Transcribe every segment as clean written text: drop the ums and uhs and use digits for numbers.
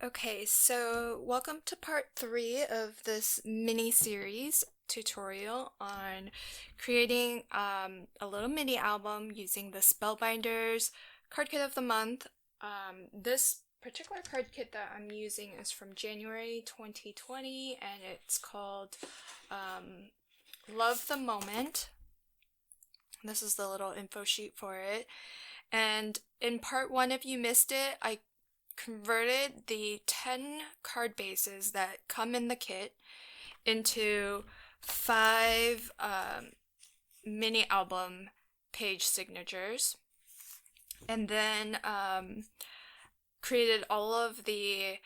Okay, so welcome to part 3 of this mini series tutorial on creating a little mini album using the Spellbinders card kit of the month. This particular card kit that I'm using is from January 2020 and it's called Love the Moment. This is the little info sheet for it. And in part 1, if you missed it, I converted the 10 card bases that come in the kit into 5 mini album page signatures, and then created all of the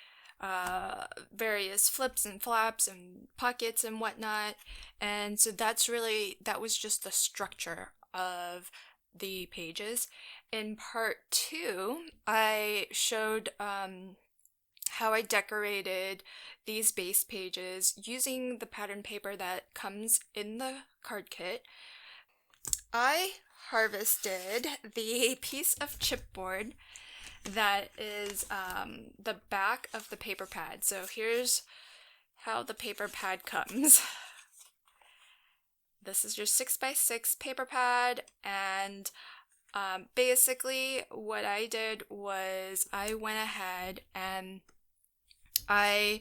various flips and flaps and pockets and whatnot. And so that was just the structure of the pages. In part 2, I showed how I decorated these base pages using the pattern paper that comes in the card kit. I harvested the piece of chipboard that is the back of the paper pad. So here's how the paper pad comes. This is your 6x6 paper pad, and basically what I did was I went ahead and I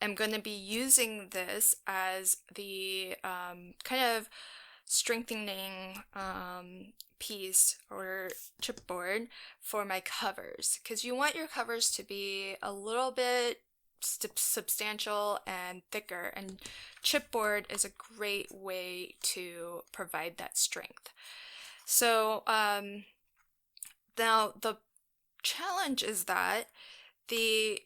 am going to be using this as the kind of strengthening piece or chipboard for my covers, because you want your covers to be a little bit substantial and thicker, and chipboard is a great way to provide that strength. So now the challenge is that the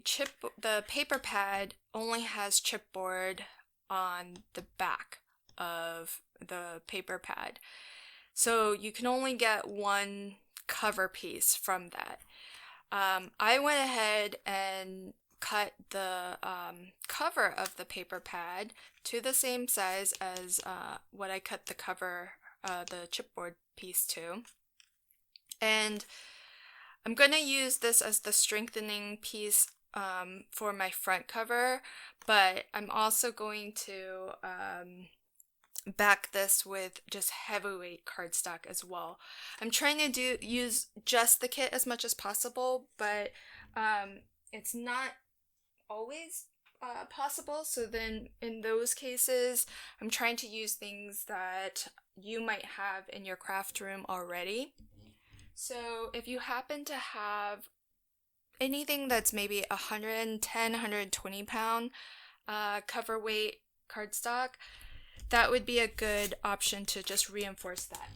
paper pad only has chipboard on the back of the paper pad, so you can only get one cover piece from that. I went ahead and cut the cover of the paper pad to the same size as what I cut the cover, the chipboard piece to. And I'm going to use this as the strengthening piece for my front cover, but I'm also going to back this with just heavyweight cardstock as well. I'm trying to use just the kit as much as possible, but it's not always possible. So then in those cases, I'm trying to use things that you might have in your craft room already. So if you happen to have anything that's maybe 110, 120 pound cover weight cardstock, that would be a good option to just reinforce that.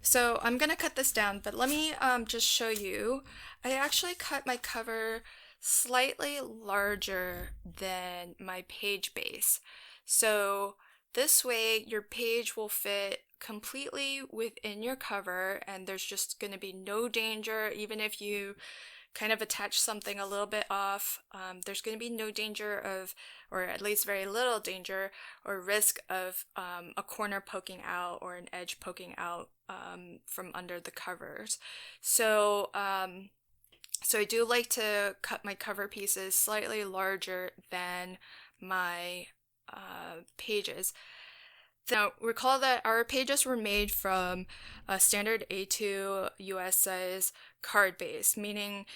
So I'm gonna cut this down, but let me just show you. I actually cut my cover slightly larger than my page base. So this way your page will fit completely within your cover, and there's just going to be no danger. Even if you kind of attach something a little bit off, there's going to be no danger of, or at least very little danger or risk of a corner poking out or an edge poking out from under the covers. So I do like to cut my cover pieces slightly larger than my pages. Now, recall that our pages were made from a standard A2 US size card base, meaning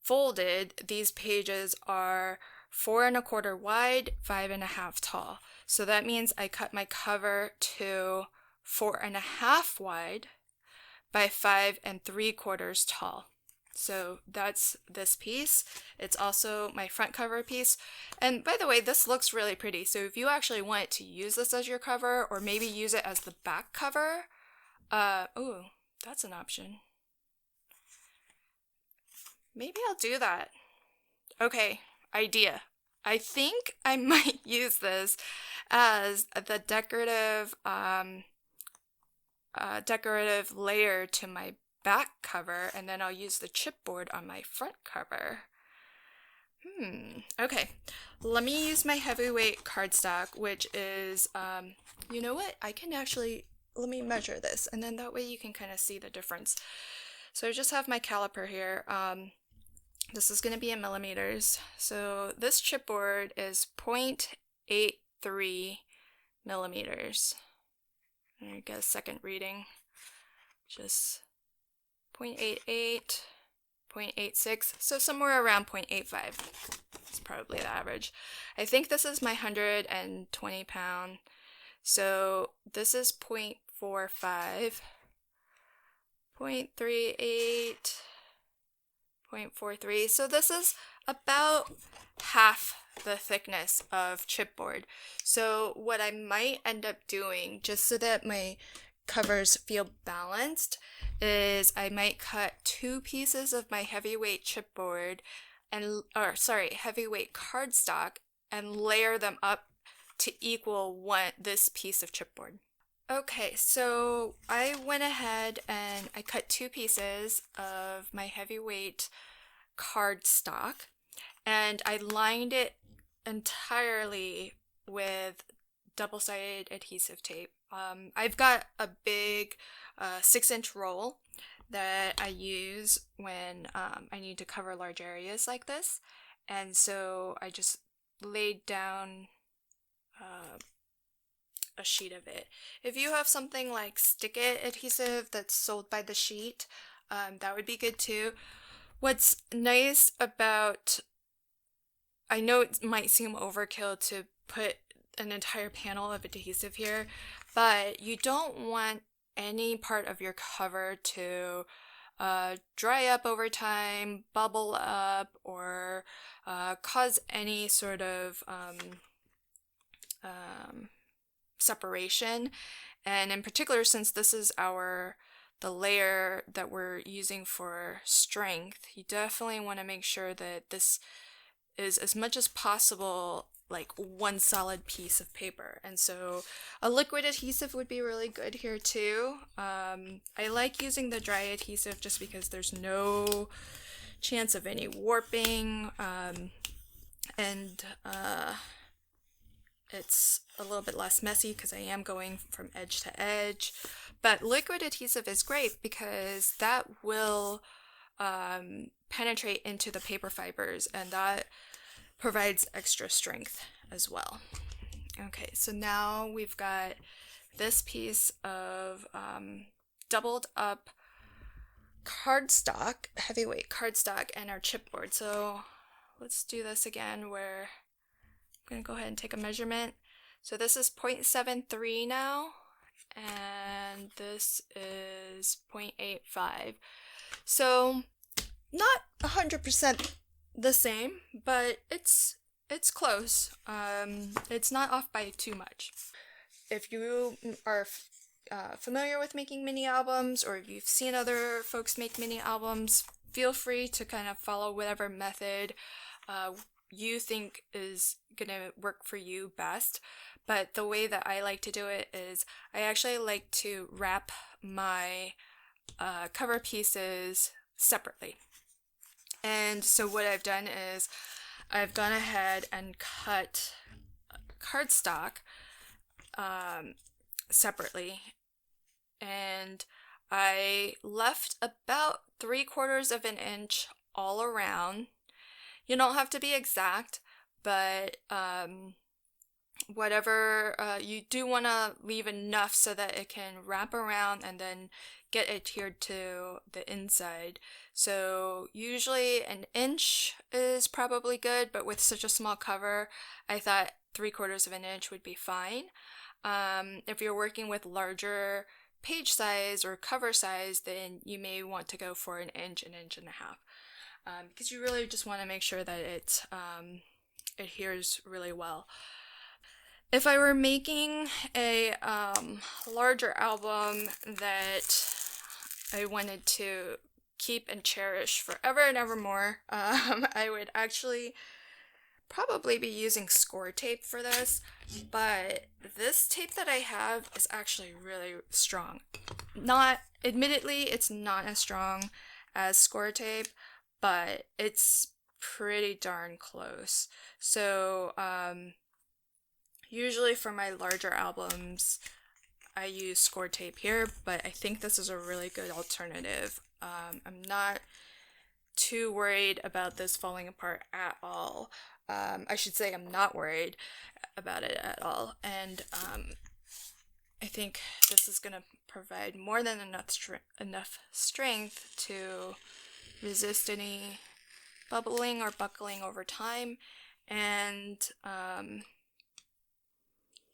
folded, these pages are 4 1/4 wide, 5 1/2 tall. So that means I cut my cover to 4 1/2 wide by 5 3/4 tall. So that's this piece. It's also my front cover piece. And by the way, this looks really pretty. So if you actually want to use this as your cover, or maybe use it as the back cover, oh, that's an option. Maybe I'll do that. Okay, idea. I think I might use this as the decorative layer to my back cover, and then I'll use the chipboard on my front cover. Okay, let me use my heavyweight cardstock, which is, you know what, I can actually, let me measure this, and then that way you can kind of see the difference. So I just have my caliper here. This is going to be in millimeters. So this chipboard is 0.83 millimeters. I get a second reading. Just 0.88, 0.86, so somewhere around 0.85 is probably the average. I think this is my 120 pound. So this is 0.45, 0.38, 0.43. So this is about half the thickness of chipboard. So what I might end up doing, just so that my covers feel balanced, is I might cut 2 pieces of my heavyweight chipboard heavyweight cardstock and layer them up to equal this piece of chipboard. Okay, so I went ahead and I cut 2 pieces of my heavyweight cardstock, and I lined it entirely with double-sided adhesive tape. I've got a big 6-inch roll that I use when I need to cover large areas like this, and so I just laid down a sheet of it. If you have something like stick-it adhesive that's sold by the sheet, that would be good too. What's nice about, I know it might seem overkill to put an entire panel of adhesive here, but you don't want any part of your cover to dry up over time, bubble up, or cause any sort of separation. And in particular, since this is the layer that we're using for strength, you definitely want to make sure that this is as much as possible like one solid piece of paper. And so a liquid adhesive would be really good here too. I like using the dry adhesive just because there's no chance of any warping, and it's a little bit less messy because I am going from edge to edge. But liquid adhesive is great because that will penetrate into the paper fibers, and that provides extra strength as well. Okay, so now we've got this piece of doubled up cardstock, heavyweight cardstock, and our chipboard. So let's do this again where I'm going to go ahead and take a measurement. So this is 0.73 now, and this is 0.85. So not 100% the same, but it's close. It's not off by too much. If you are familiar with making mini albums, or if you've seen other folks make mini albums, feel free to kind of follow whatever method you think is gonna work for you best. But the way that I like to do it is I actually like to wrap my cover pieces separately. And so what I've done is I've gone ahead and cut cardstock separately, and I left about 3/4 of an inch all around. You don't have to be exact, but whatever, you do want to leave enough so that it can wrap around and then get adhered to the inside. So usually an inch is probably good, but with such a small cover, I thought 3/4 of an inch would be fine. If you're working with larger page size or cover size, then you may want to go for an inch and a half, because you really just want to make sure that it adheres really well. If I were making a larger album that I wanted to keep and cherish forever and ever more, I would actually probably be using score tape for this, but this tape that I have is actually really strong. Admittedly, it's not as strong as score tape, but it's pretty darn close. So usually for my larger albums, I use score tape here, but I think this is a really good alternative. I'm not too worried about this falling apart at all. I should say I'm not worried about it at all. And I think this is going to provide more than enough strength to resist any bubbling or buckling over time. And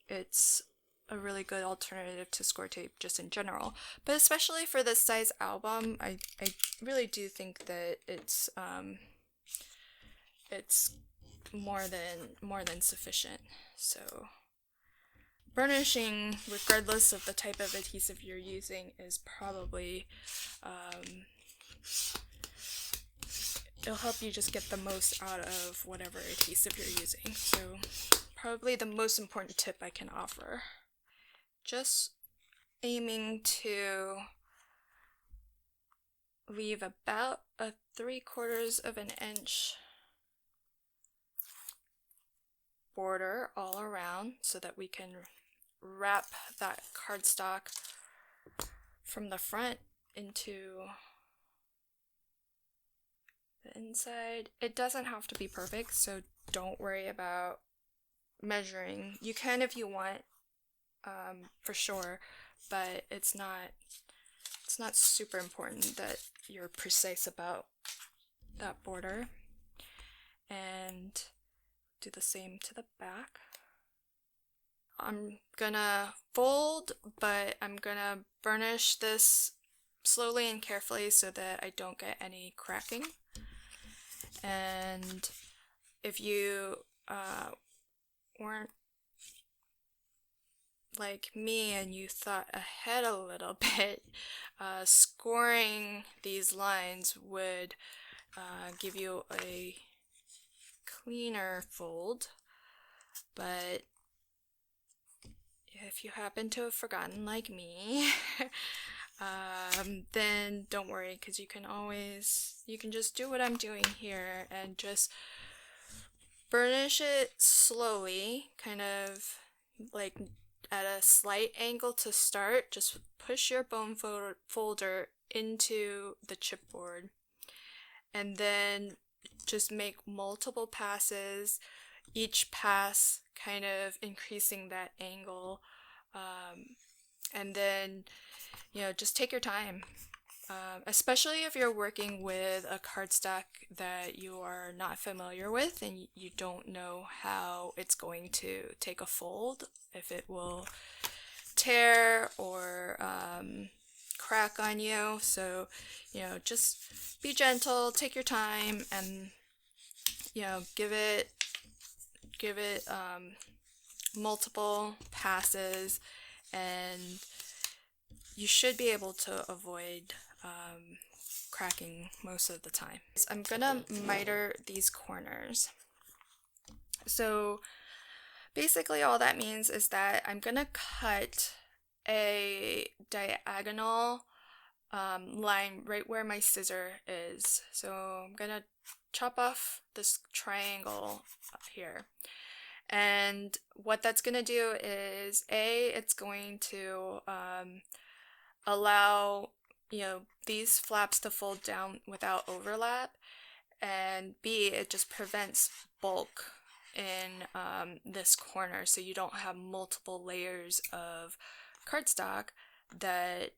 it's a really good alternative to score tape just in general, but especially for this size album, I really do think that it's more than sufficient. So burnishing, regardless of the type of adhesive you're using, is probably it'll help you just get the most out of whatever adhesive you're using. So probably the most important tip I can offer. Just aiming to leave about a 3/4 of an inch border all around so that we can wrap that cardstock from the front into the inside. It doesn't have to be perfect, so don't worry about measuring. You can if you want, for sure, but it's not super important that you're precise about that border. And do the same to the back. I'm gonna fold, but I'm gonna burnish this slowly and carefully so that I don't get any cracking. And if you weren't like me and you thought ahead a little bit, scoring these lines would give you a cleaner fold. But if you happen to have forgotten like me, then don't worry, because you can just do what I'm doing here and just burnish it slowly, kind of like at a slight angle to start. Just push your bone folder into the chipboard and then just make multiple passes, each pass kind of increasing that angle, and then just take your time, especially if you're working with a cardstock that you are not familiar with and you don't know how it's going to take a fold, if it will tear or crack on you. So just be gentle, take your time, and give it multiple passes, and you should be able to avoid cracking most of the time. I'm gonna miter these corners. So basically all that means is that I'm gonna cut a diagonal line right where my scissor is. So I'm gonna chop off this triangle up here. And what that's going to do is, A, it's going to allow these flaps to fold down without overlap, and B, it just prevents bulk in this corner, so you don't have multiple layers of cardstock that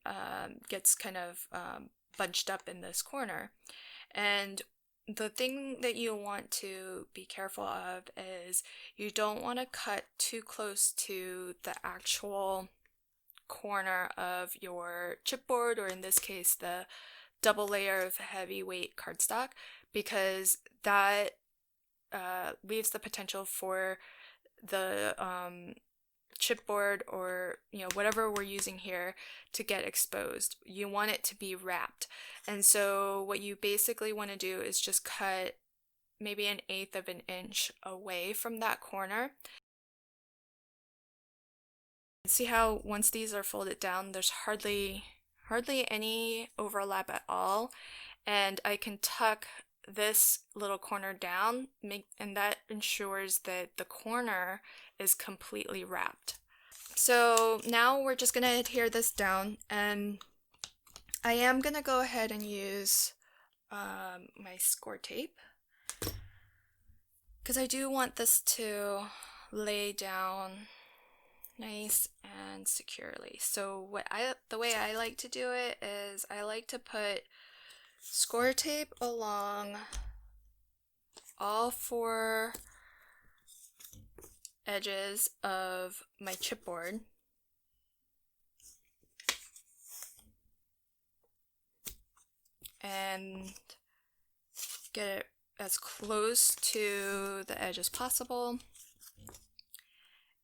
gets kind of bunched up in this corner. And the thing that you want to be careful of is you don't want to cut too close to the actual corner of your chipboard, or in this case the double layer of heavyweight cardstock, because that leaves the potential for the chipboard or whatever we're using here to get exposed. You want it to be wrapped, and so what you basically want to do is just cut maybe 1/8 of an inch away from that corner. See how once these are folded down, there's hardly any overlap at all, and I can tuck this little corner down, and that ensures that the corner is completely wrapped. So now we're just gonna adhere this down, and I am gonna go ahead and use my score tape, because I do want this to lay down nice and securely. So the way I like to do it is I like to put score tape along all four edges of my chipboard. And get it as close to the edge as possible.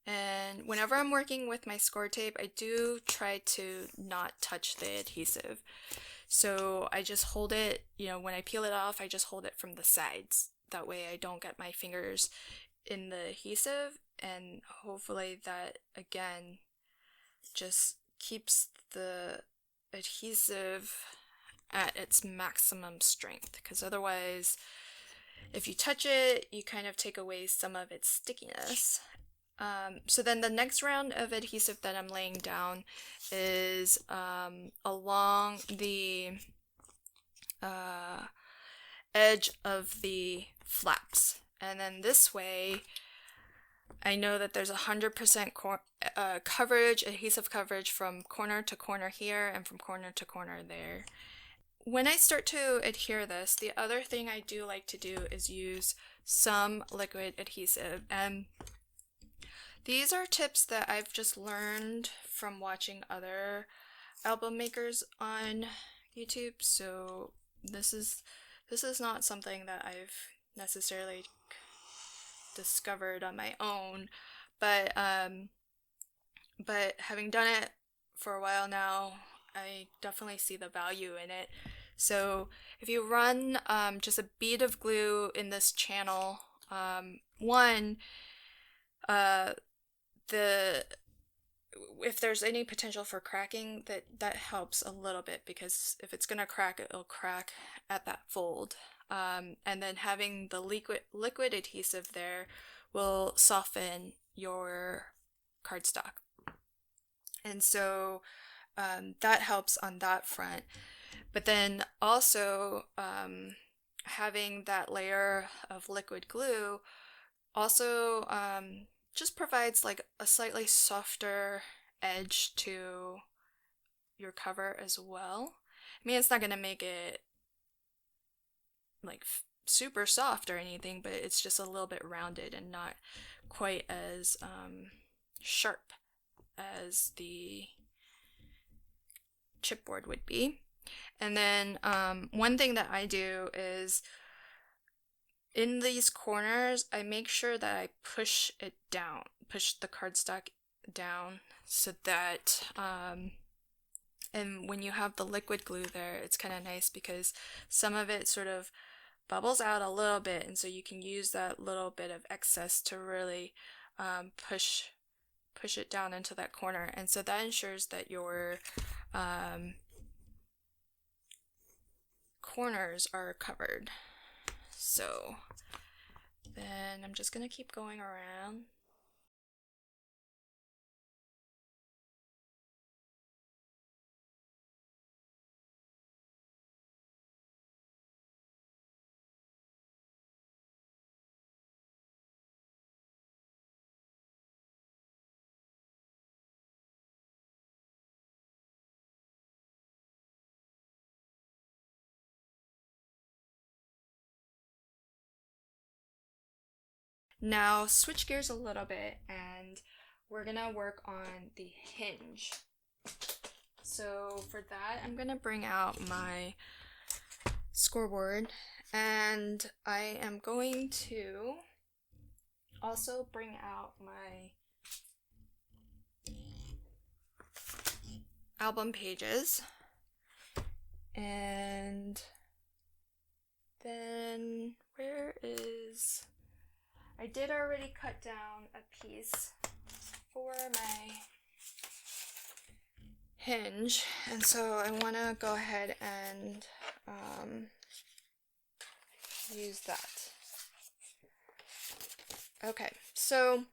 And whenever I'm working with my score tape, I do try to not touch the adhesive. So I just hold it, when I peel it off, I just hold it from the sides. That way I don't get my fingers in the adhesive, and hopefully that, again, just keeps the adhesive at its maximum strength, because otherwise, if you touch it, you kind of take away some of its stickiness. So then the next round of adhesive that I'm laying down is along the edge of the flaps. And then this way, I know that there's 100% coverage, adhesive coverage from corner to corner here and from corner to corner there. When I start to adhere this, the other thing I do like to do is use some liquid adhesive. And these are tips that I've just learned from watching other album makers on YouTube. So this is not something that I've necessarily discovered on my own, but having done it for a while now, I definitely see the value in it. So if you run just a bead of glue in this channel, if there's any potential for cracking, that helps a little bit, because if it's gonna crack, it'll crack at that fold. And then having the liquid adhesive there will soften your cardstock. And so that helps on that front. But then also having that layer of liquid glue also just provides like a slightly softer edge to your cover as well. I mean, it's not going to make it like super soft or anything, but it's just a little bit rounded and not quite as sharp as the chipboard would be. And then one thing that I do is in these corners, I make sure that I push the cardstock down, so that and when you have the liquid glue there, it's kind of nice because some of it sort of bubbles out a little bit, and so you can use that little bit of excess to really push it down into that corner. And so that ensures that your corners are covered. So then I'm just gonna keep going around. Now switch gears a little bit, and we're gonna work on the hinge. So for that, I'm gonna bring out my scoreboard, and I am going to also bring out my album pages, and then I did already cut down a piece for my hinge, and so I want to go ahead and use that. Okay, so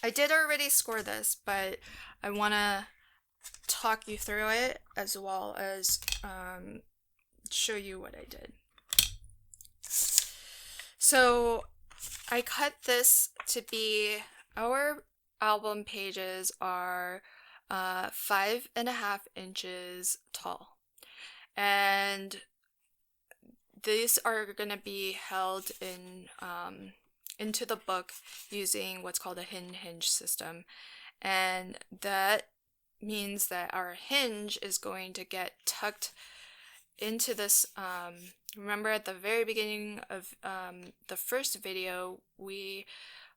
I did already score this, but I want to talk you through it, as well as show you what I did. So I cut this to be, our album pages are 5.5 inches tall. And these are going to be held in into the book using what's called a hinge system. And that means that our hinge is going to get tucked into this. Remember at the very beginning of the first video, we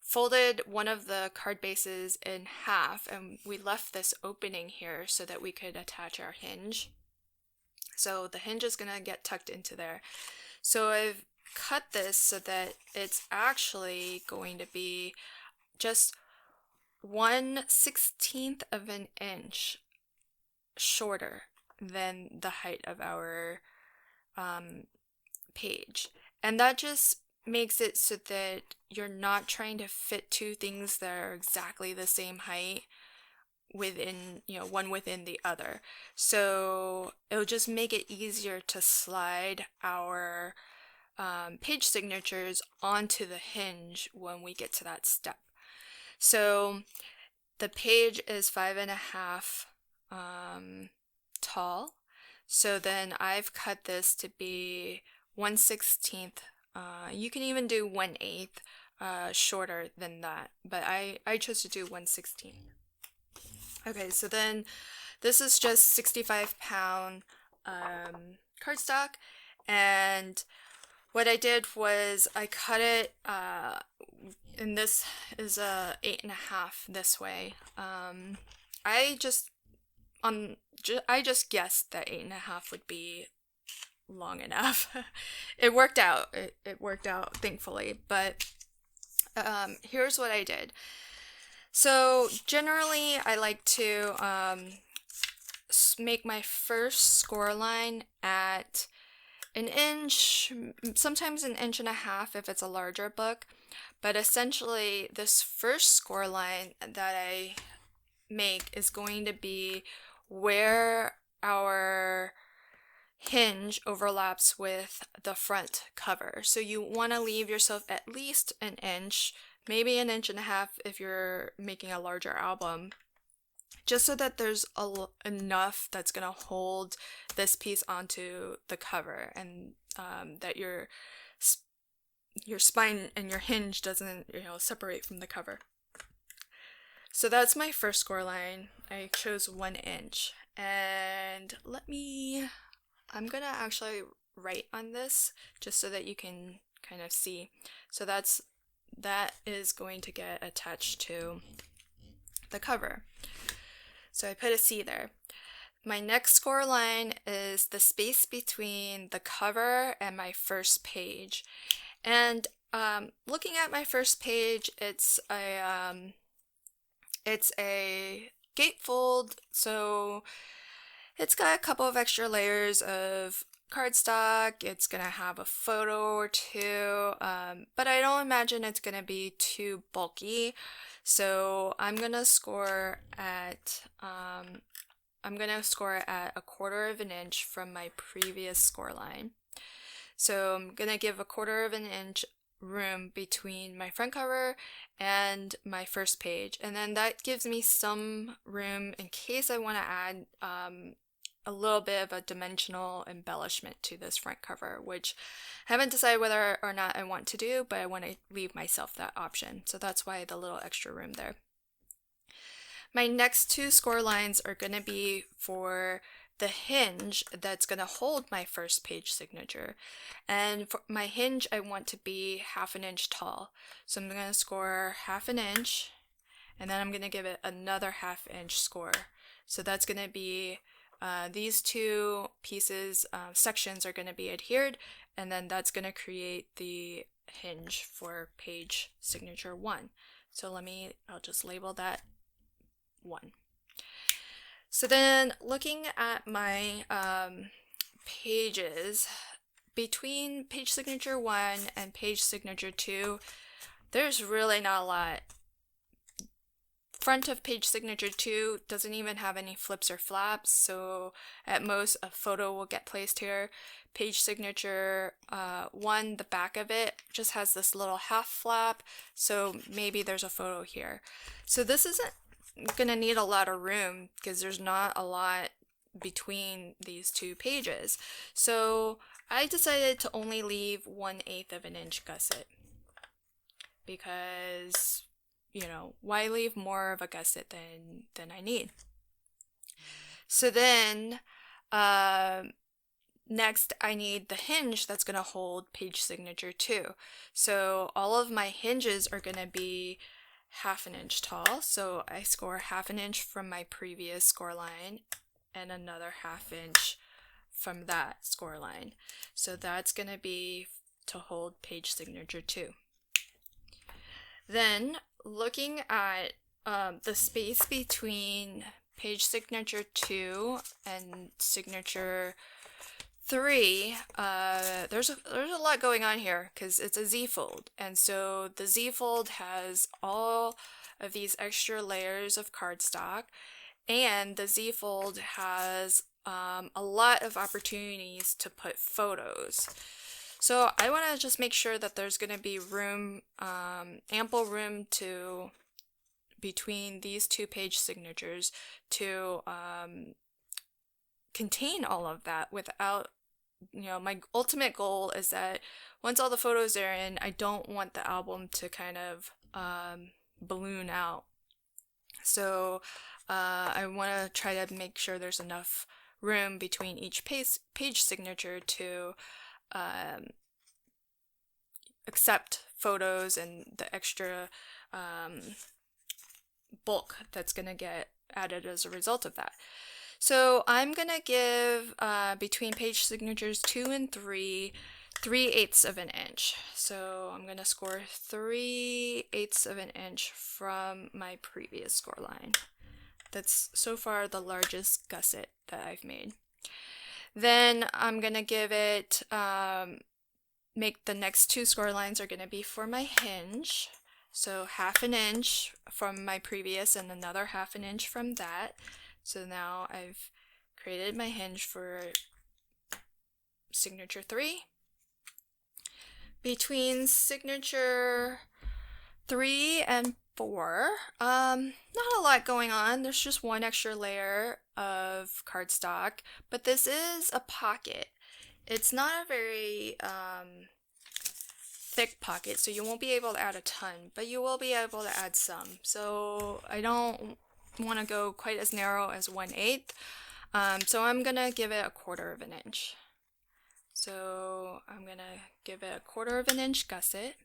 folded one of the card bases in half and we left this opening here so that we could attach our hinge. So the hinge is going to get tucked into there. So I've cut this so that it's actually going to be just 1/16 of an inch shorter than the height of our page. And that just makes it so that you're not trying to fit two things that are exactly the same height within, one within the other. So it'll just make it easier to slide our page signatures onto the hinge when we get to that step. So the page is 5.5 tall. So then I've cut this to be 1/16. You can even do 1/8 shorter than that, but I chose to do 1/16. Okay, so then this is just 65-pound cardstock, and what I did was I cut it, and this is a 8.5 this way. I just guessed that 8.5 would be long enough. It worked out. It worked out, thankfully. But here's what I did. So generally, I like to make my first score line at 1 inch, sometimes 1.5 inches if it's a larger book. But essentially, this first score line that I make is going to be where our hinge overlaps with the front cover. So you want to leave yourself at least 1 inch, maybe 1.5 inches if you're making a larger album, just so that there's enough that's going to hold this piece onto the cover, and that your spine and your hinge doesn't separate from the cover. So that's my first score line. I chose 1 inch, and I'm gonna actually write on this just so that you can kind of see. So that is going to get attached to the cover. So I put a C there. My next score line is the space between the cover and my first page. And looking at my first page, it's a gatefold, so it's got a couple of extra layers of cardstock. It's gonna have a photo or two, but I don't imagine it's gonna be too bulky. So I'm gonna score at a 1/4 of an inch from my previous score line. So I'm gonna give a 1/4 of an inch room between my front cover and my first page, and then that gives me some room in case I want to add a little bit of a dimensional embellishment to this front cover, which I haven't decided whether or not I want to do, but I want to leave myself that option. So that's why the little extra room there. My next two score lines are going to be for the hinge that's going to hold my first page signature. And for my hinge, I want to be 1/2 inch tall. So I'm going to score 1/2 inch, and then I'm going to give it another 1/2 inch score. So that's going to be these two pieces, sections are going to be adhered, and then that's going to create the hinge for page signature 1. So I'll just label that 1. So then looking at my pages, between page signature 1 and page signature 2, there's really not a lot front of page signature 2 doesn't even have any flips or flaps, so at most a photo will get placed here. Page signature 1, the back of it just has this little half flap, so maybe there's a photo here. So this isn't gonna need a lot of room because there's not a lot between these two pages. So I decided to only leave 1/8 of an inch gusset because, you know, why leave more of a gusset than I need? So then next I need the hinge that's going to hold page signature 2. So all of my hinges are going to be 1/2 inch tall, so I score 1/2 inch from my previous score line and another 1/2 inch from that score line. So that's going to be to hold page signature 2. Then looking at the space between page signature 2 and signature 3, there's a lot going on here because it's a Z-fold, and so the Z-fold has all of these extra layers of cardstock, and the Z-fold has a lot of opportunities to put photos. So I want to just make sure that there's going to be room, ample room between these two page signatures to contain all of that without, you know, my ultimate goal is that once all the photos are in, I don't want the album to kind of balloon out. So I want to try to make sure there's enough room between each page signature to accept photos and the extra bulk that's going to get added as a result of that. So I'm going to give between page signatures 2 and 3, 3/8 of an inch. So I'm going to score 3/8 of an inch from my previous score line. That's so far the largest gusset that I've made. Then I'm going to give it, make the next two score lines are going to be for my hinge. So 1/2 inch from my previous and another 1/2 inch from that. So now I've created my hinge for signature 3. Between signature 3 and 4, not a lot going on. There's just one extra layer of cardstock, but this is a pocket. It's not a very thick pocket, so you won't be able to add a ton, but you will be able to add some. So I don't want to go quite as narrow as 1/8, so I'm gonna give it 1/4 of an inch. So I'm gonna give it 1/4 of an inch gusset,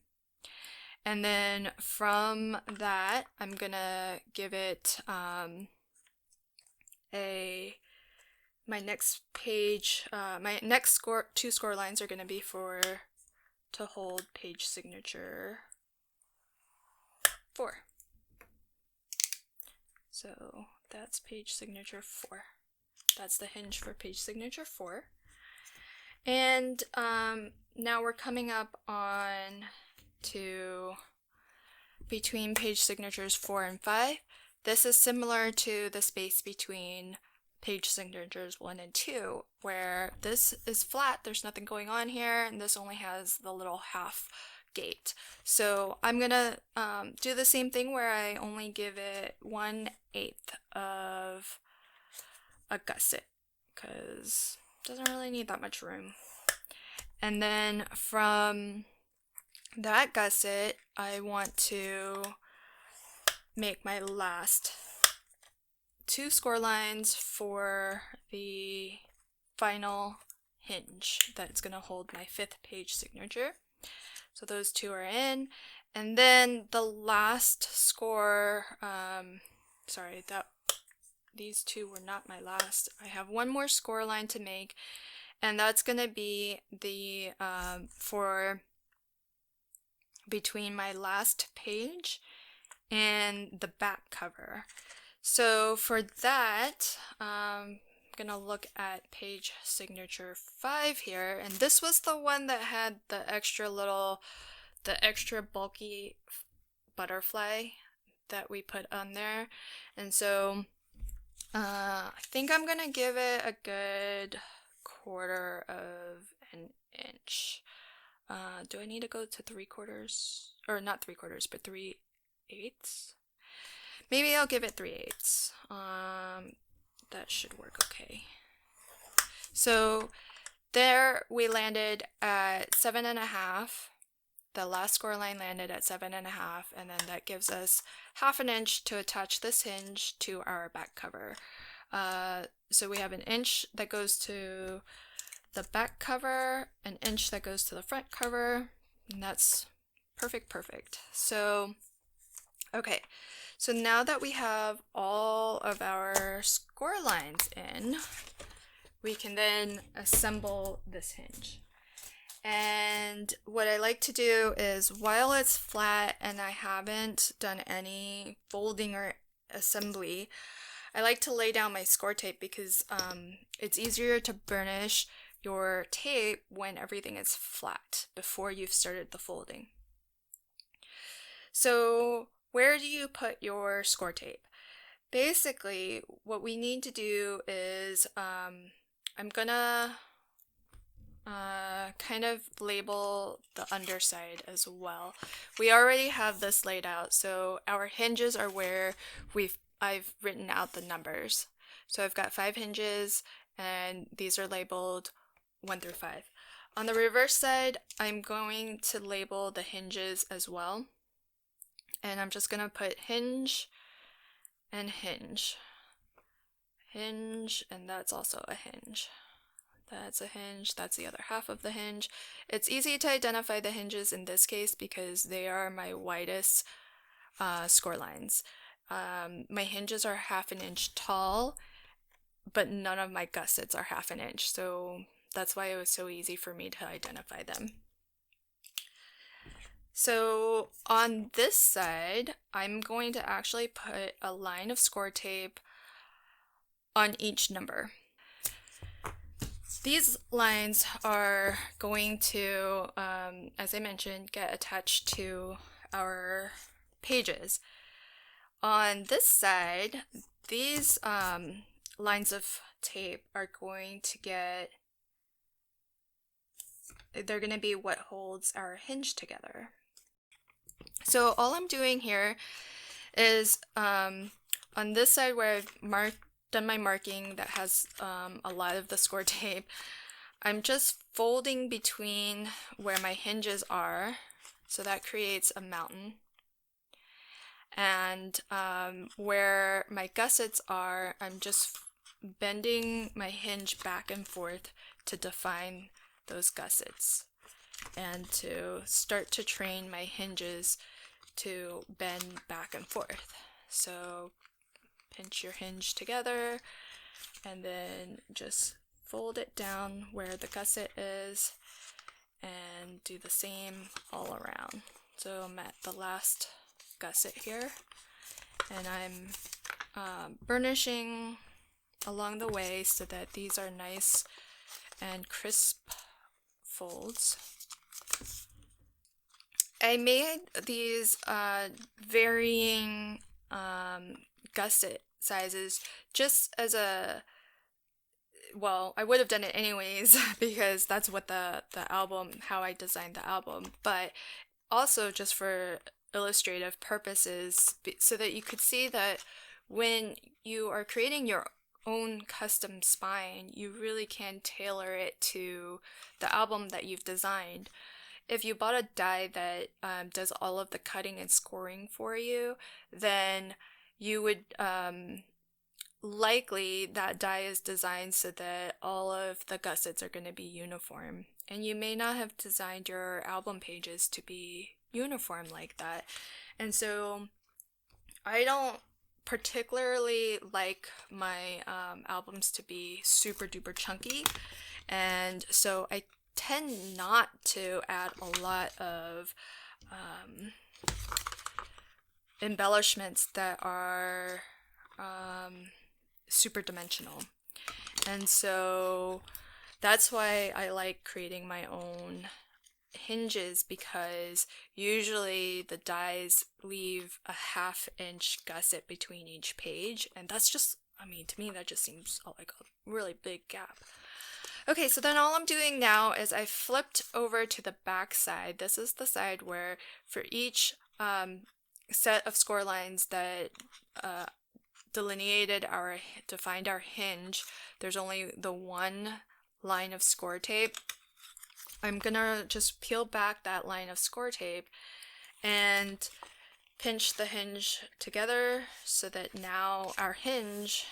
and then from that I'm gonna give it my next page, my next two score lines are gonna be to hold page signature 4. So that's page signature 4. That's the hinge for page signature 4. And now we're coming up on to between page signatures 4 and 5. This is similar to the space between page signatures 1 and 2, where this is flat, there's nothing going on here, and this only has the little half gate. So I'm gonna do the same thing where I only give it 1/8 of a gusset because it doesn't really need that much room. And then from that gusset, I want to make my last two score lines for the final hinge that's going to hold my 5th page signature. So those two are in, and then the last score, these two were not my last. I have one more score line to make, and that's going to be the for between my last page and the back cover. So for that, I'm gonna look at page signature 5 here, and this was the one that had the extra bulky butterfly that we put on there. And so I think I'm gonna give it a good 1/4 of an inch. Do I need to go to 3/4? Or not 3/4, but 3/8? Maybe I'll give it 3/8. That should work okay. So there we landed at 7.5. The last score line landed at 7.5, and then that gives us 1/2 an inch to attach this hinge to our back cover. So we have an inch that goes to the back cover, an inch that goes to the front cover, and that's perfect. So, okay, so now that we have all of our score lines in, we can then assemble this hinge. And what I like to do is, while it's flat and I haven't done any folding or assembly, I like to lay down my score tape because it's easier to burnish your tape when everything is flat before you've started the folding. So where do you put your score tape? Basically, what we need to do is I'm gonna kind of label the underside as well. We already have this laid out, so our hinges are where I've written out the numbers. So I've got 5 hinges, and these are labeled 1 through 5. On the reverse side, I'm going to label the hinges as well, and I'm just gonna put hinge and hinge, and that's also a hinge. That's a hinge, that's the other half of the hinge. It's easy to identify the hinges in this case because they are my widest score lines. My hinges are 1/2 an inch tall, but none of my gussets are 1/2 an inch, so that's why it was so easy for me to identify them. So on this side, I'm going to actually put a line of score tape on each number. These lines are going to, as I mentioned, get attached to our pages. On this side, these lines of tape are going to they're going to be what holds our hinge together. So all I'm doing here is on this side where I've done my marking that has a lot of the score tape, I'm just folding between where my hinges are, so that creates a mountain, and where my gussets are, I'm just bending my hinge back and forth to define those gussets and to start to train my hinges to bend back and forth. So pinch your hinge together and then just fold it down where the gusset is and do the same all around. So I'm at the last gusset here, and I'm burnishing along the way so that these are nice and crisp folds. I made these varying gusset sizes just as well, I would have done it anyways because that's what how I designed the album, but also just for illustrative purposes so that you could see that when you are creating your own custom spine, you really can tailor it to the album that you've designed. If you bought a die that does all of the cutting and scoring for you, then you would likely that die is designed so that all of the gussets are going to be uniform, and you may not have designed your album pages to be uniform like that. And so I don't particularly like my albums to be super duper chunky, and so I tend not to add a lot of embellishments that are super dimensional. And so that's why I like creating my own hinges because usually the dies leave a ½ inch gusset between each page, and that's just, I mean, to me that just seems like a really big gap. Okay, so then all I'm doing now is I flipped over to the back side. This is the side where for each set of score lines that defined our hinge, there's only the one line of score tape. I'm gonna just peel back that line of score tape and pinch the hinge together so that now our hinge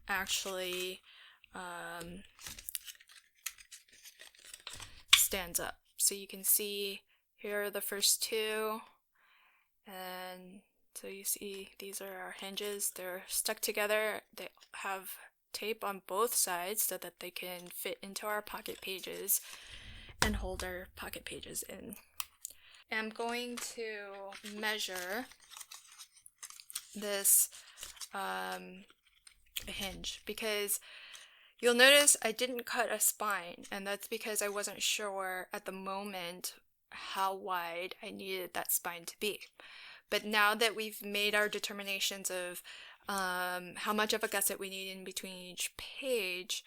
actually stands up. So you can see here are the first two, and so you see these are our hinges. They're stuck together. They have tape on both sides so that they can fit into our pocket pages and hold our pocket pages in. I'm going to measure this hinge because you'll notice I didn't cut a spine, and that's because I wasn't sure at the moment how wide I needed that spine to be. But now that we've made our determinations of how much of a gusset we need in between each page,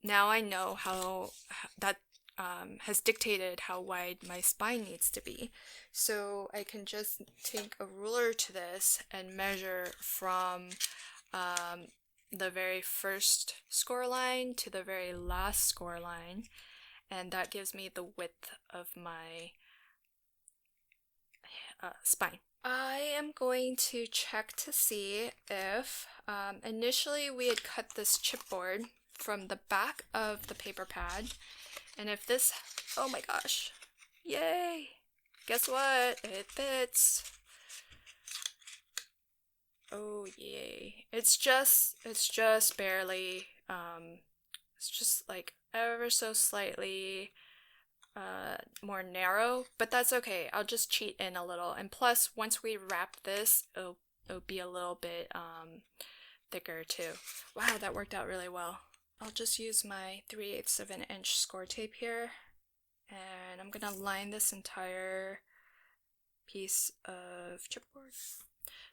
now I know how that has dictated how wide my spine needs to be. So I can just take a ruler to this and measure from the very first score line to the very last score line, and that gives me the width of my spine. I am going to check to see if initially we had cut this chipboard from the back of the paper pad, and if this, oh my gosh, yay, guess what, it fits. Oh yay, it's just barely, it's just like ever so slightly more narrow, but that's okay. I'll just cheat in a little, and plus once we wrap this, it'll be a little bit thicker too. Wow, that worked out really well. I'll just use my 3/8 of an inch score tape here, and I'm gonna line this entire piece of chipboard.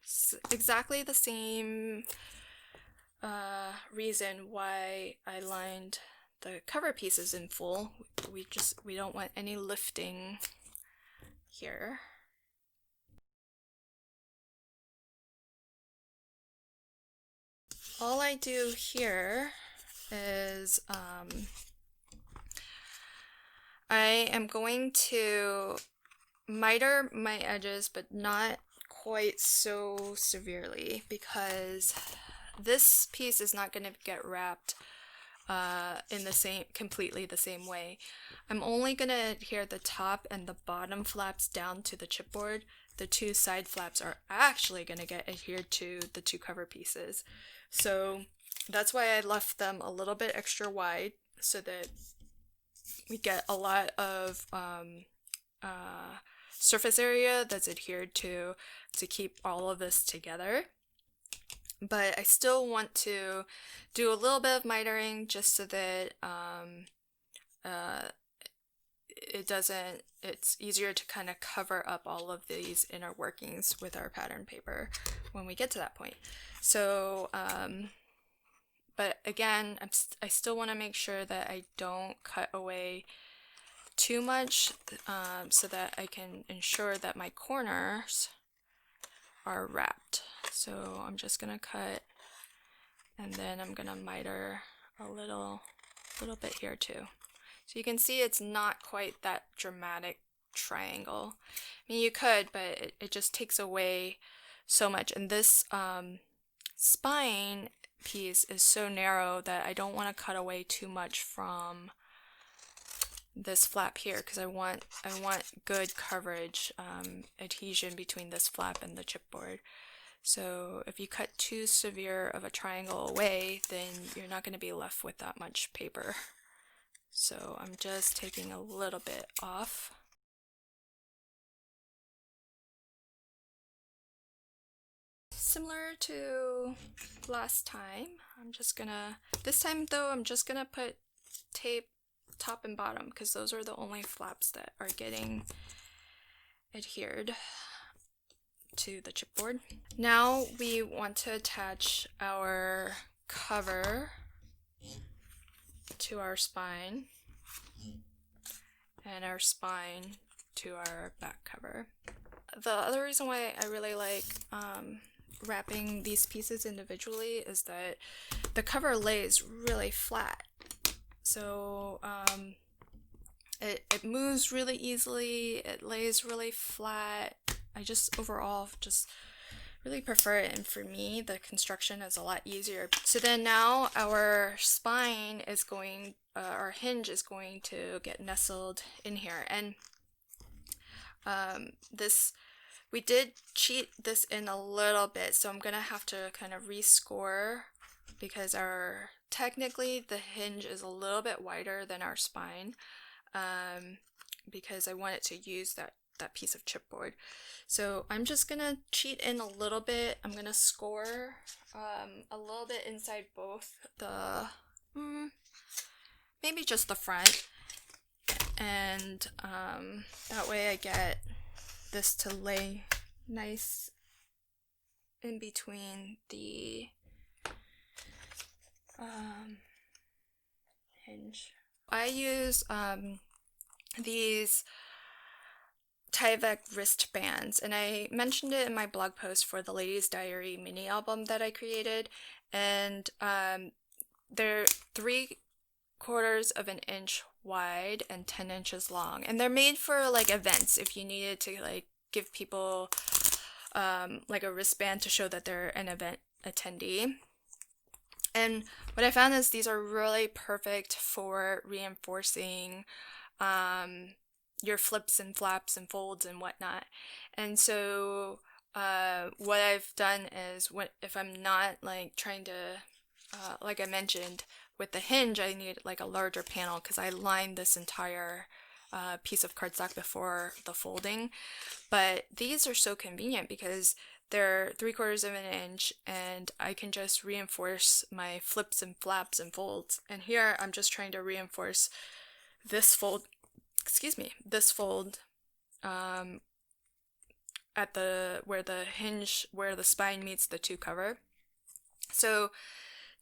It's exactly the same reason why I lined the cover pieces in full. We don't want any lifting here. All I do here is I am going to miter my edges, but not quite so severely, because this piece is not going to get wrapped in completely the same way. I'm only going to adhere the top and the bottom flaps down to the chipboard. The two side flaps are actually going to get adhered to the two cover pieces. So that's why I left them a little bit extra wide, so that we get a lot of surface area that's adhered to keep all of this together. But I still want to do a little bit of mitering just so that it's easier to kind of cover up all of these inner workings with our pattern paper when we get to that point. So, but again, I still want to make sure that I don't cut away too much, so that I can ensure that my corners are wrapped. So I'm just gonna cut, and then I'm gonna miter a little bit here too. So you can see it's not quite that dramatic triangle. I mean, you could, but it just takes away so much. And this spine piece is so narrow that I don't want to cut away too much from this flap here, because I want good coverage, adhesion between this flap and the chipboard. So if you cut too severe of a triangle away, then you're not going to be left with that much paper. So I'm just taking a little bit off. Similar to last time, this time though, I'm just gonna put tape top and bottom, because those are the only flaps that are getting adhered to the chipboard. Now we want to attach our cover to our spine and our spine to our back cover. The other reason why I really like wrapping these pieces individually is that the cover lays really flat. So it moves really easily, it lays really flat. I just overall just really prefer it, and for me the construction is a lot easier. So then now our spine is going, our hinge is going to get nestled in here, and we did cheat this in a little bit, so I'm gonna have to kind of rescore because technically the hinge is a little bit wider than our spine, because I wanted to use that piece of chipboard. So I'm just gonna cheat in a little bit. I'm gonna score a little bit inside both the maybe just the front, and that way I get this to lay nice in between the hinge. I use these Tyvek wristbands, and I mentioned it in my blog post for the Ladies Diary mini album that I created, and they're 3/4 of an inch wide and 10 inches long, and they're made for like events if you needed to like give people like a wristband to show that they're an event attendee. And what I found is these are really perfect for reinforcing your flips and flaps and folds and whatnot. And so what I've done is, if I'm not like trying to, like I mentioned with the hinge, I need like a larger panel because I lined this entire piece of cardstock before the folding. But these are so convenient because they're 3/4 of an inch, and I can just reinforce my flips and flaps and folds. And here I'm just trying to reinforce this fold, this fold at where the spine meets the two cover. So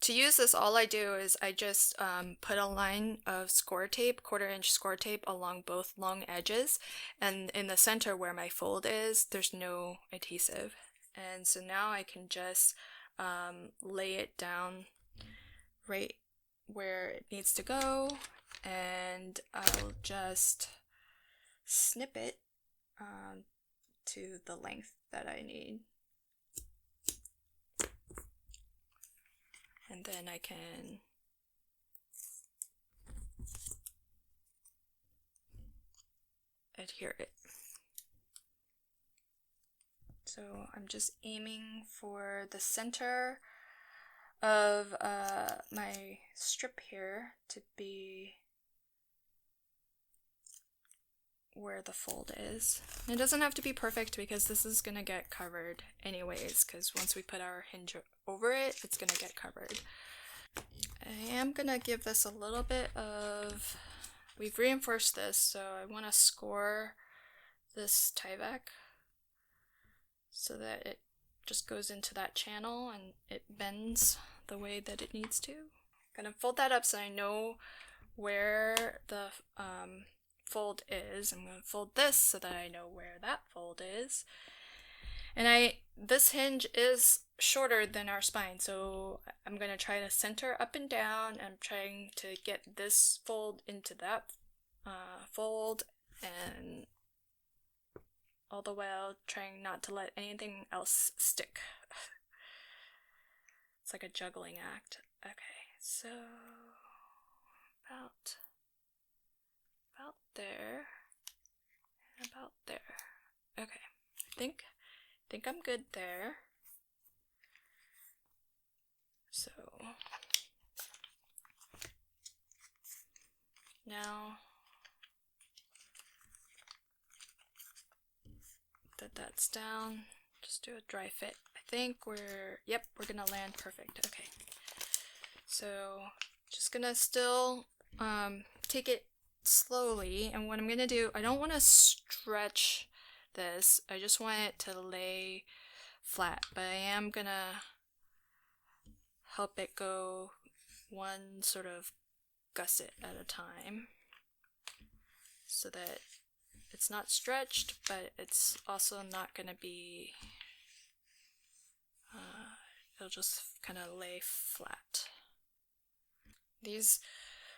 to use this, all I do is I just put a line of score tape, 1/4 inch score tape along both long edges, and in the center where my fold is, there's no adhesive. And so now I can just lay it down right where it needs to go, and I'll just snip it to the length that I need. And then I can adhere it. So I'm just aiming for the center of my strip here to be where the fold is. It doesn't have to be perfect because this is gonna get covered anyways, because once we put our hinge over it, it's gonna get covered. I am gonna give this a little bit of, we've reinforced this, so I want to score this Tyvek so that it just goes into that channel and it bends the way that it needs to. I'm gonna fold that up so I know where the fold is. I'm gonna fold this so that I know where that fold is. And this hinge is shorter than our spine, so I'm gonna try to center up and down. I'm trying to get this fold into that fold, and all the while trying not to let anything else stick. It's like a juggling act. Okay, so about there and about there. Okay, I think I'm good there. So now that that's down, just do a dry fit. I think we're gonna land perfect. Okay, so just gonna still take it slowly, and what I'm gonna do, I don't want to stretch this, I just want it to lay flat, but I am gonna help it go one sort of gusset at a time so that it's not stretched, but it's also not going to be, it'll just kind of lay flat. These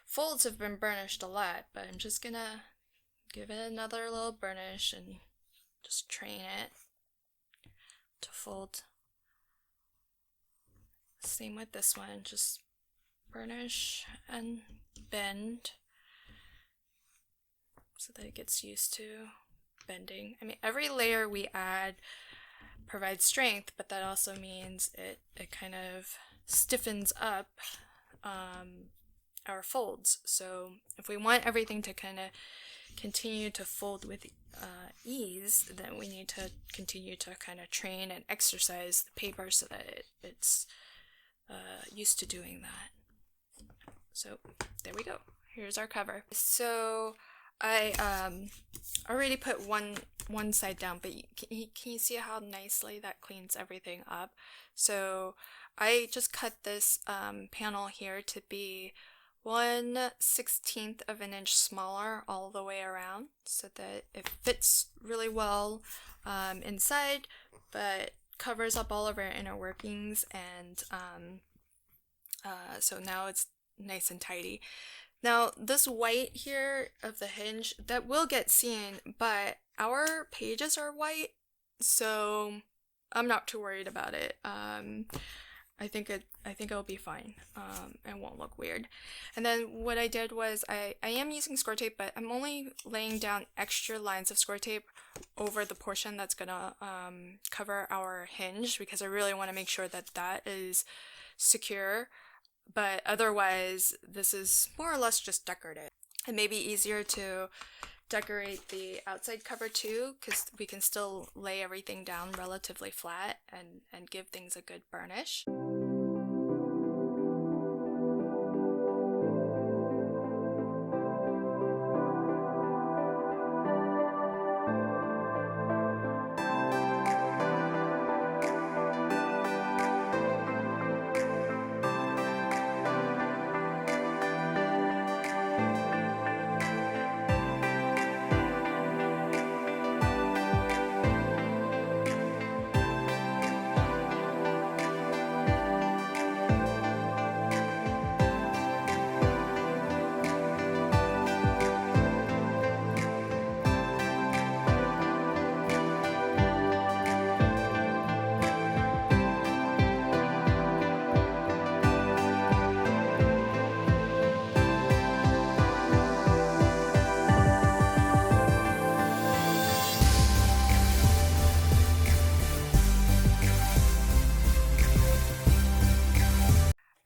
folds have been burnished a lot, but I'm just going to give it another little burnish and just train it to fold. Same with this one, just burnish and bend so that it gets used to bending. I mean, every layer we add provides strength, but that also means it kind of stiffens up our folds. So if we want everything to kind of continue to fold with ease, then we need to continue to kind of train and exercise the paper so that it's used to doing that. So there we go. Here's our cover. So I already put one side down, but can you see how nicely that cleans everything up? So I just cut this panel here to be 1/16 of an inch smaller all the way around so that it fits really well inside, but covers up all of our inner workings, and so now it's nice and tidy. Now this white here of the hinge, that will get seen, but our pages are white, so I'm not too worried about it. I think it'll be fine. It won't look weird. And then what I did was I am using score tape, but I'm only laying down extra lines of score tape over the portion that's gonna cover our hinge, because I really want to make sure that that is secure. But otherwise, this is more or less just decorative. It may be easier to decorate the outside cover too, because we can still lay everything down relatively flat and give things a good burnish.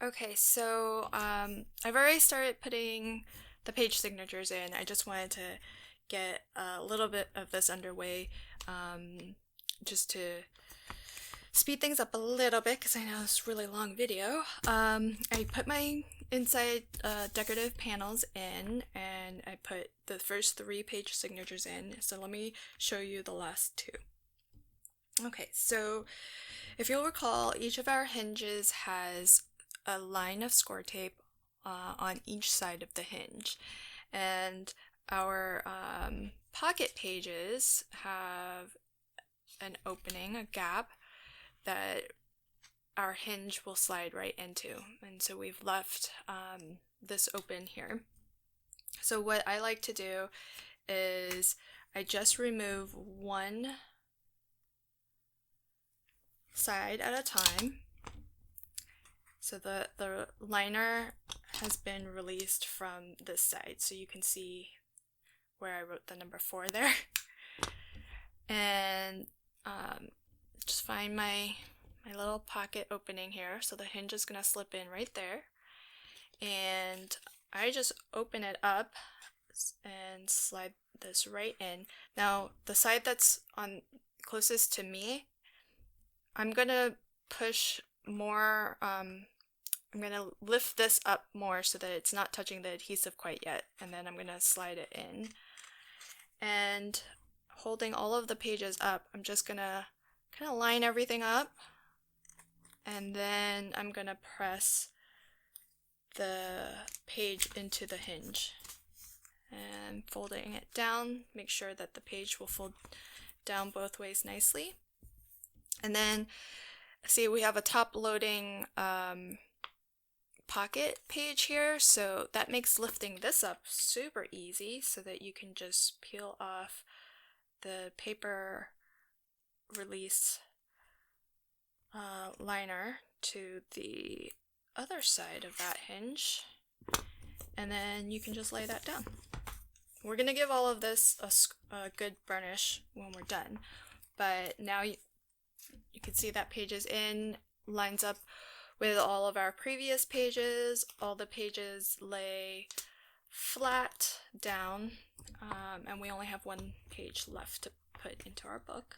Okay, so I've already started putting the page signatures in. I just wanted to get a little bit of this underway, just to speed things up a little bit, because I know it's a really long video. I put my inside decorative panels in, and I put the first 3 page signatures in, so let me show you the last 2. Okay, so if you'll recall, each of our hinges has a line of score tape on each side of the hinge, and our pocket pages have an opening, a gap, that our hinge will slide right into, and so we've left this open here. So what I like to do is I just remove one side at a time. So the liner has been released from this side, so you can see where I wrote the number 4 there. And just find my little pocket opening here, so the hinge is gonna slip in right there. And I just open it up and slide this right in. Now the side that's on closest to me, I'm gonna push more I'm going to lift this up more so that it's not touching the adhesive quite yet, and then I'm going to slide it in. And holding all of the pages up, I'm just going to kind of line everything up, and then I'm going to press the page into the hinge. And folding it down, make sure that the page will fold down both ways nicely. And then, see, we have a top-loading pocket page here, so that makes lifting this up super easy so that you can just peel off the paper release liner to the other side of that hinge, and then you can just lay that down. We're going to give all of this a good burnish when we're done, but now you can see that page is in, lines up with all of our previous pages. All the pages lay flat down, and we only have one page left to put into our book.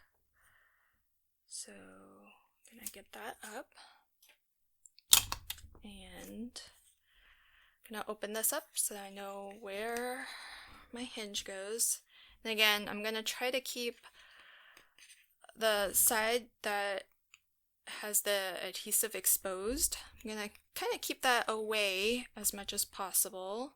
So I'm going to get that up, and I'm going to open this up so that I know where my hinge goes. And again, I'm going to try to keep the side that has the adhesive exposed. I'm going to kind of keep that away as much as possible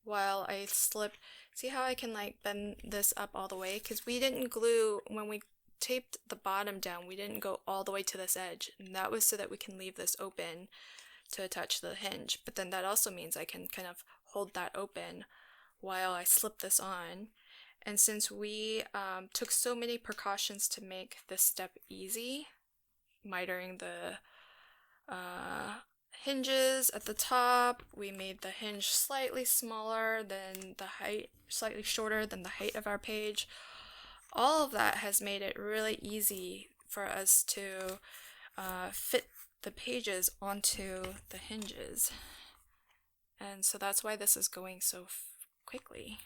while I slip. See how I can like bend this up all the way? Because we didn't glue, when we taped the bottom down, we didn't go all the way to this edge, and that was so that we can leave this open to attach the hinge. But then that also means I can kind of hold that open while I slip this on. And since we took so many precautions to make this step easy, mitering the hinges at the top, we made the hinge slightly smaller than the height, slightly shorter than the height of our page. All of that has made it really easy for us to fit the pages onto the hinges. And so that's why this is going so quickly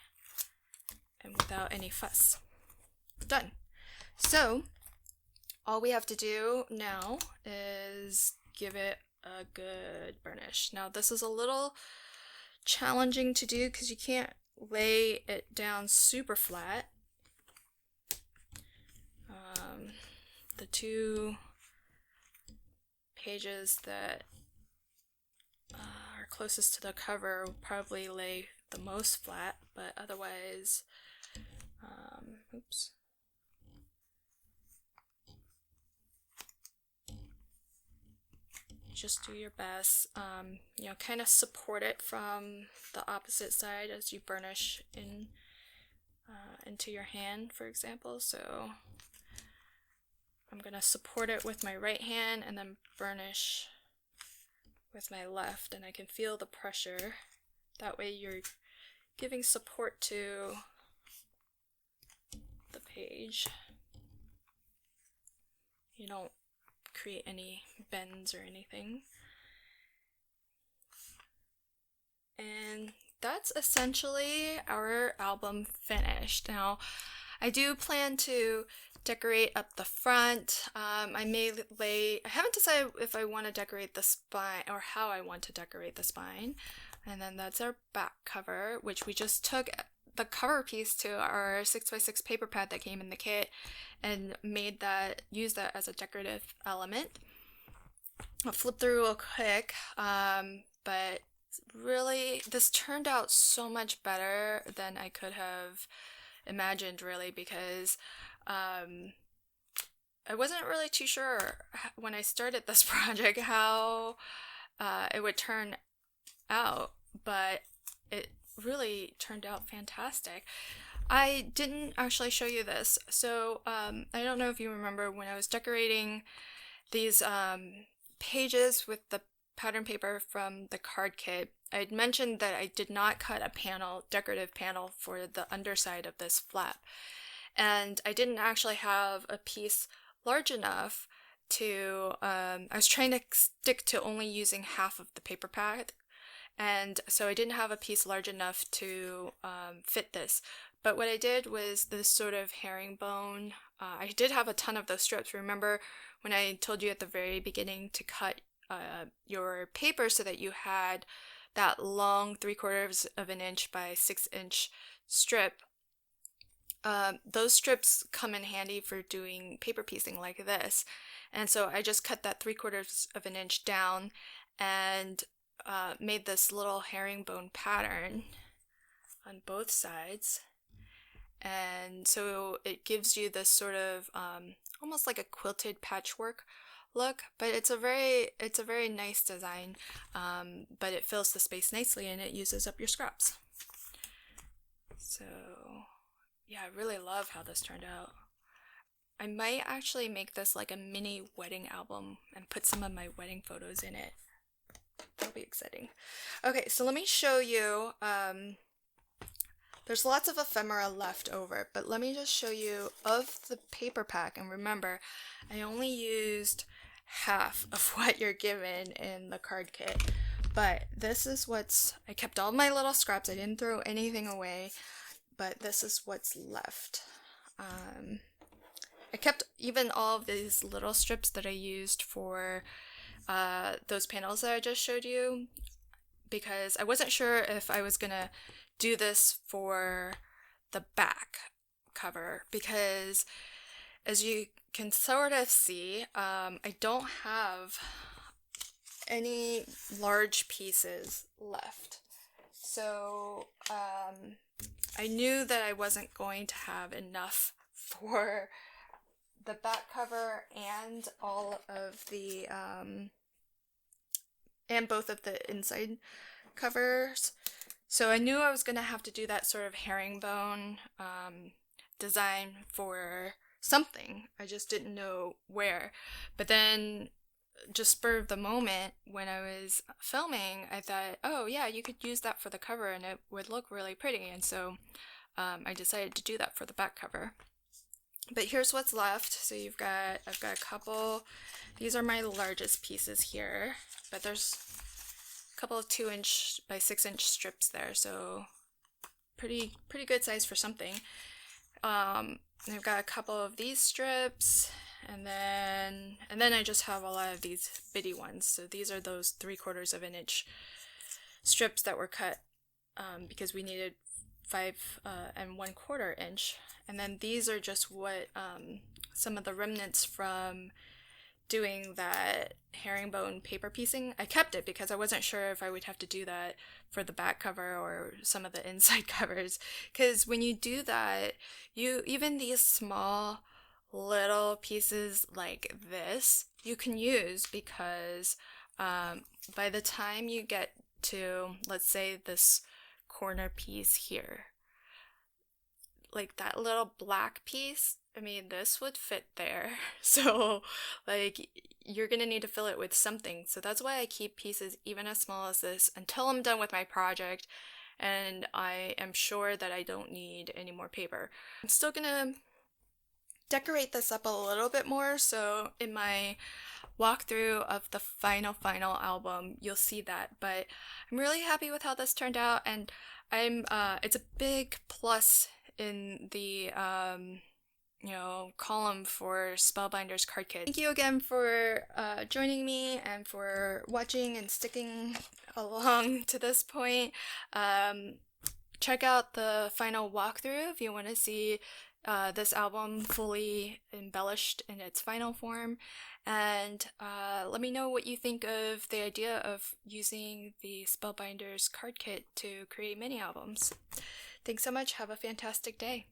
and without any fuss. Done. So all we have to do now is give it a good burnish. Now this is a little challenging to do because you can't lay it down super flat. The two pages that are closest to the cover will probably lay the most flat, but otherwise, oops. Just do your best. You know, kind of support it from the opposite side as you burnish into your hand, for example. So I'm gonna support it with my right hand and then burnish with my left, and I can feel the pressure. That way you're giving support to the page. You don't create any bends or anything. And that's essentially our album finished. Now, I do plan to decorate up the front. I haven't decided if I want to decorate the spine or how I want to decorate the spine. And then that's our back cover, which we just took the cover piece to our 6x6 paper pad that came in the kit and used that as a decorative element. I'll flip through real quick, but really this turned out so much better than I could have imagined, really, because I wasn't really too sure when I started this project how it would turn out, but it really turned out fantastic. I didn't actually show you this, so I don't know if you remember when I was decorating these pages with the pattern paper from the card kit, I'd mentioned that I did not cut a decorative panel for the underside of this flap. And I didn't actually have a piece large enough to, I was trying to stick to only using half of the paper pad. And so I didn't have a piece large enough to fit this. But what I did was this sort of herringbone. I did have a ton of those strips. Remember when I told you at the very beginning to cut your paper so that you had that long 3/4 of an inch by 6-inch strip. Those strips come in handy for doing paper piecing like this. And so I just cut that 3/4 of an inch down and made this little herringbone pattern on both sides. And so it gives you this sort of almost like a quilted patchwork look, but it's a very nice design, but it fills the space nicely and it uses up your scraps. So yeah, I really love how this turned out. I might actually make this like a mini wedding album and put some of my wedding photos in it. That'll be exciting. Okay, so let me show you. There's lots of ephemera left over, but let me just show you of the paper pack. And remember, I only used half of what you're given in the card kit. But this is I kept all my little scraps. I didn't throw anything away, but this is what's left. I kept even all of these little strips that I used for those panels that I just showed you, because I wasn't sure if I was gonna do this for the back cover, because as you can sort of see, I don't have any large pieces left. So I knew that I wasn't going to have enough for the back cover and all of the and both of the inside covers. So I knew I was going to have to do that sort of herringbone design for something. I just didn't know where. But then, just spur of the moment, when I was filming, I thought, oh yeah, you could use that for the cover and it would look really pretty. And so I decided to do that for the back cover. But here's what's left. So I've got a couple. These are my largest pieces here, but there's a couple of 2-inch by 6-inch strips there, so pretty good size for something. I've got a couple of these strips, and then I just have a lot of these bitty ones. So these are those 3/4 of an inch strips that were cut because we needed 5 and 1/4 inch. And then these are just what some of the remnants from doing that herringbone paper piecing. I kept it because I wasn't sure if I would have to do that for the back cover or some of the inside covers. Because when you do that, even these small little pieces like this, you can use, because by the time you get to, let's say, this corner piece here, like that little black piece, I mean, this would fit there. So like, you're gonna need to fill it with something. So that's why I keep pieces even as small as this until I'm done with my project and I am sure that I don't need any more paper. I'm still gonna decorate this up a little bit more, so in my walkthrough of the final album you'll see that. But I'm really happy with how this turned out, and it's a big plus in the column for Spellbinders card kit. Thank you again for joining me and for watching and sticking along to this point. Check out the final walkthrough if you want to see this album fully embellished in its final form, and let me know what you think of the idea of using the Spellbinders card kit to create mini albums. Thanks so much. Have a fantastic day.